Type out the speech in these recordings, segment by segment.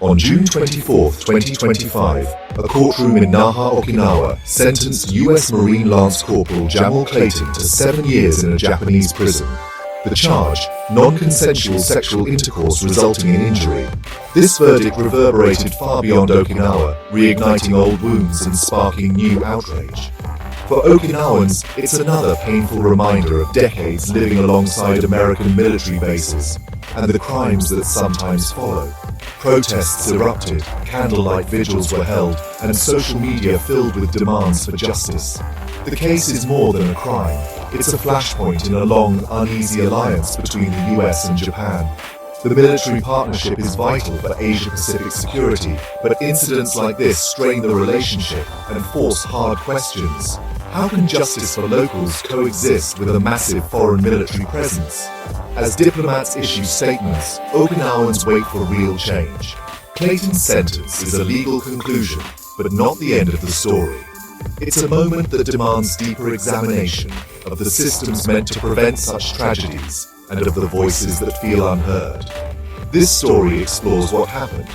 On June 24, 2025, a courtroom in Naha, Okinawa, sentenced U.S. Marine Lance Corporal Jamal Clayton to 7 years in a Japanese prison. The charge, non-consensual sexual intercourse resulting in injury. This verdict reverberated far beyond Okinawa, reigniting old wounds and sparking new outrage. For Okinawans, it's another painful reminder of decades living alongside American military bases, and the crimes that sometimes follow. Protests erupted, candlelight vigils were held, and social media filled with demands for justice. The case is more than a crime. It's a flashpoint in a long, uneasy alliance between the US and Japan. The military partnership is vital for Asia-Pacific security, but incidents like this strain the relationship and force hard questions. How can justice for locals coexist with a massive foreign military presence? As diplomats issue statements, Okinawans wait for real change. Clayton's sentence is a legal conclusion, but not the end of the story. It's a moment that demands deeper examination of the systems meant to prevent such tragedies and of the voices that feel unheard. This story explores what happened,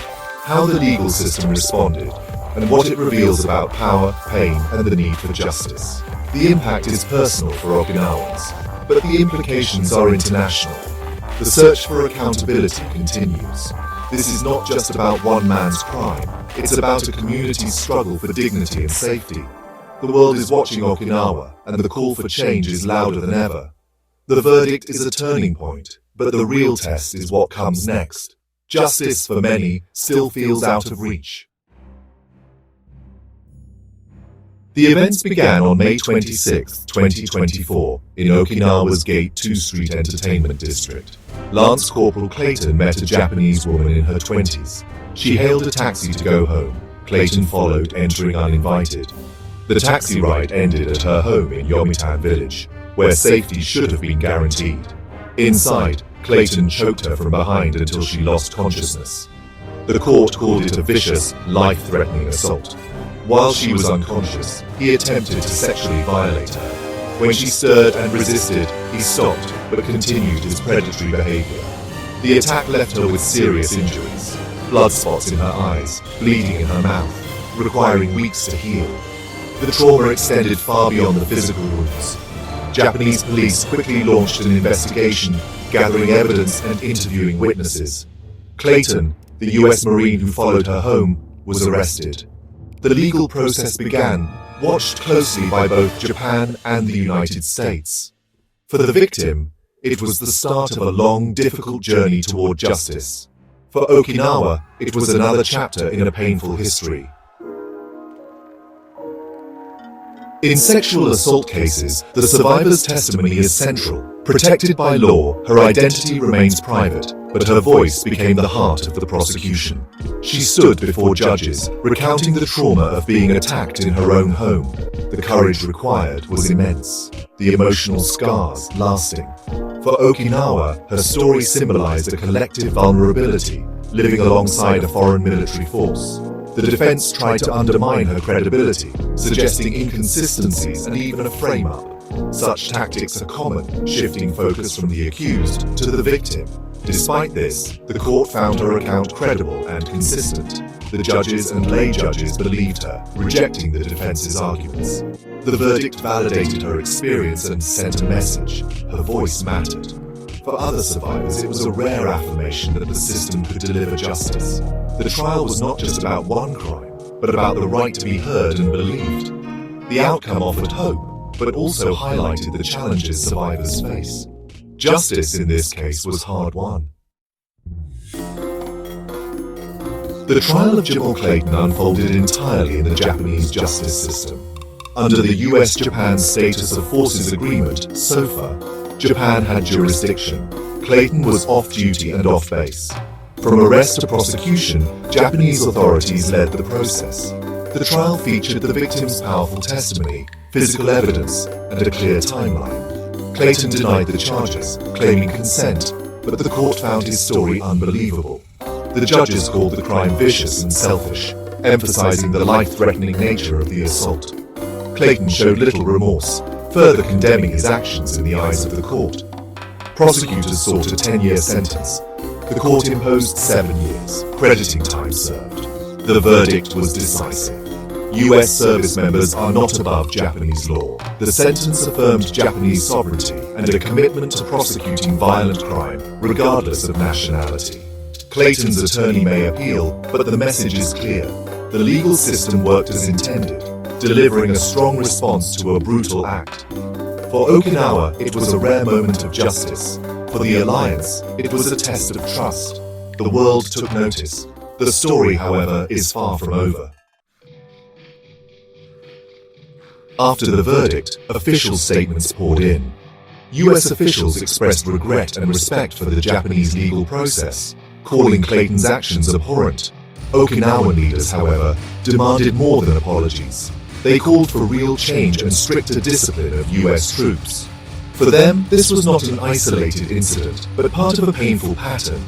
how the legal system responded, and what it reveals about power, pain, and the need for justice. The impact is personal for Okinawans, but the implications are international. The search for accountability continues. This is not just about one man's crime, it's about a community's struggle for dignity and safety. The world is watching Okinawa, and the call for change is louder than ever. The verdict is a turning point, but the real test is what comes next. Justice, for many, still feels out of reach. The events began on May 26, 2024, in Okinawa's Gate 2 Street Entertainment District. Lance Corporal Clayton met a Japanese woman in her 20s. She hailed a taxi to go home. Clayton followed, entering uninvited. The taxi ride ended at her home in Yomitan village, where safety should have been guaranteed. Inside, Clayton choked her from behind until she lost consciousness. The court called it a vicious, life-threatening assault. While she was unconscious, he attempted to sexually violate her. When she stirred and resisted, he stopped, but continued his predatory behavior. The attack left her with serious injuries, blood spots in her eyes, bleeding in her mouth, requiring weeks to heal. The trauma extended far beyond the physical wounds. Japanese police quickly launched an investigation, gathering evidence and interviewing witnesses. Clayton, the US Marine who followed her home, was arrested. The legal process began, watched closely by both Japan and the United States. For the victim, it was the start of a long, difficult journey toward justice. For Okinawa, it was another chapter in a painful history. In sexual assault cases, the survivor's testimony is central. Protected by law, her identity remains private, but her voice became the heart of the prosecution. She stood before judges, recounting the trauma of being attacked in her own home. The courage required was immense, the emotional scars lasting. For Okinawa, her story symbolized a collective vulnerability, living alongside a foreign military force. The defense tried to undermine her credibility, suggesting inconsistencies and even a frame-up. Such tactics are common, shifting focus from the accused to the victim. Despite this, the court found her account credible and consistent. The judges and lay judges believed her, rejecting the defense's arguments. The verdict validated her experience and sent a message. Her voice mattered. For other survivors, it was a rare affirmation that the system could deliver justice. The trial was not just about one crime, but about the right to be heard and believed. The outcome offered hope, but also highlighted the challenges survivors face. Justice in this case was hard-won. The trial of Jamal Clayton unfolded entirely in the Japanese justice system. Under the US-Japan Status of Forces Agreement, SOFA, Japan had jurisdiction. Clayton was off-duty and off-base. From arrest to prosecution, Japanese authorities led the process. The trial featured the victim's powerful testimony, physical evidence, and a clear timeline. Clayton denied the charges, claiming consent, but the court found his story unbelievable. The judges called the crime vicious and selfish, emphasizing the life-threatening nature of the assault. Clayton showed little remorse, further condemning his actions in the eyes of the court. Prosecutors sought a 10-year sentence. The court imposed 7 years. proceedings, crediting time served. The verdict was decisive. US service members are not above Japanese law. The sentence affirmed Japanese sovereignty and a commitment to prosecuting violent crime, regardless of nationality. Clayton's attorney may appeal, but the message is clear. The legal system worked as intended, delivering a strong response to a brutal act. For Okinawa, it was a rare moment of justice. For the Alliance, it was a test of trust. The world took notice. The story, however, is far from over. After the verdict, official statements poured in. US officials expressed regret and respect for the Japanese legal process, calling Clayton's actions abhorrent. Okinawan leaders, however, demanded more than apologies. They called for real change and stricter discipline of US troops. For them, this was not an isolated incident, but part of a painful pattern.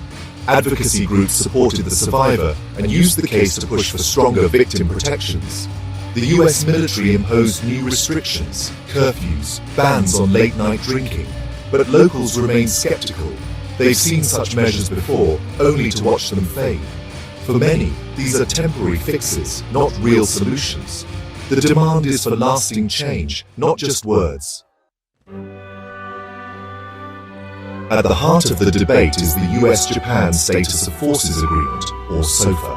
Advocacy groups supported the survivor and used the case to push for stronger victim protections. The US military imposed new restrictions, curfews, bans on late-night drinking, but locals remain skeptical. They've seen such measures before, only to watch them fade. For many, these are temporary fixes, not real solutions. The demand is for lasting change, not just words. At the heart of the debate is the US-Japan Status of Forces Agreement, or SOFA.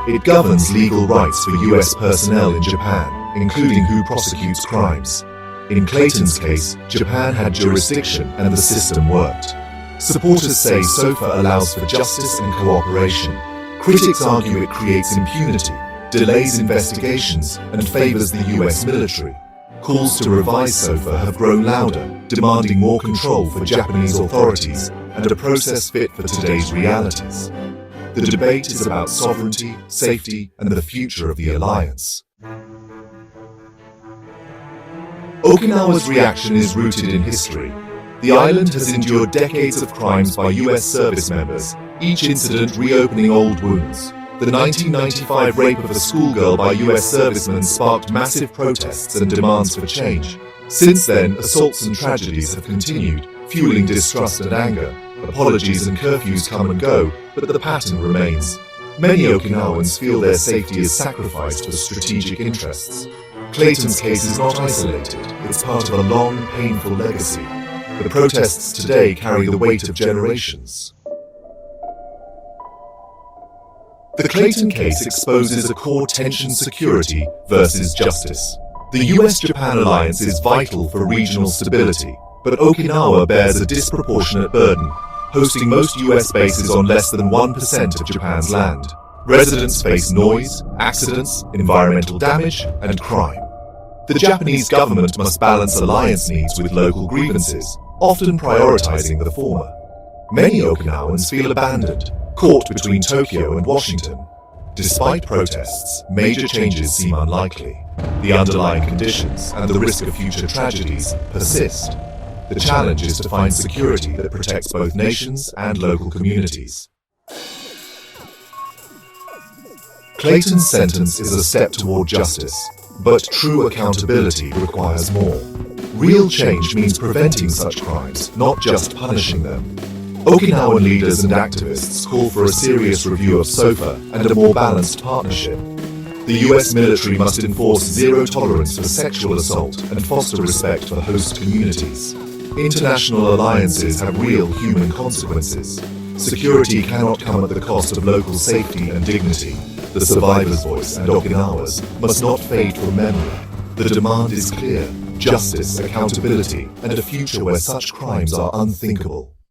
It governs legal rights for US personnel in Japan, including who prosecutes crimes. In Clayton's case, Japan had jurisdiction and the system worked. Supporters say SOFA allows for justice and cooperation. Critics argue it creates impunity, delays investigations, and favors the US military. Calls to revise SOFA have grown louder, demanding more control for Japanese authorities and a process fit for today's realities. The debate is about sovereignty, safety, and the future of the alliance. Okinawa's reaction is rooted in history. The island has endured decades of crimes by US service members, each incident reopening old wounds. The 1995 rape of a schoolgirl by US servicemen sparked massive protests and demands for change. Since then, assaults and tragedies have continued, fueling distrust and anger. Apologies and curfews come and go, but the pattern remains. Many Okinawans feel their safety is sacrificed for strategic interests. Clayton's case is not isolated, it's part of a long, painful legacy. The protests today carry the weight of generations. The Clayton case exposes a core tension: security versus justice. The US-Japan alliance is vital for regional stability, but Okinawa bears a disproportionate burden, hosting most US bases on less than 1% of Japan's land. Residents face noise, accidents, environmental damage, and crime. The Japanese government must balance alliance needs with local grievances, often prioritizing the former. Many Okinawans feel abandoned, caught between Tokyo and Washington. Despite protests, major changes seem unlikely. The underlying conditions and the risk of future tragedies persist. The challenge is to find security that protects both nations and local communities. Clayton's sentence is a step toward justice, but true accountability requires more. Real change means preventing such crimes, not just punishing them. Okinawan leaders and activists call for a serious review of SOFA and a more balanced partnership. The US military must enforce zero tolerance for sexual assault and foster respect for host communities. International alliances have real human consequences. Security cannot come at the cost of local safety and dignity. The survivor's voice and Okinawa's must not fade from memory. The demand is clear: justice, accountability, and a future where such crimes are unthinkable.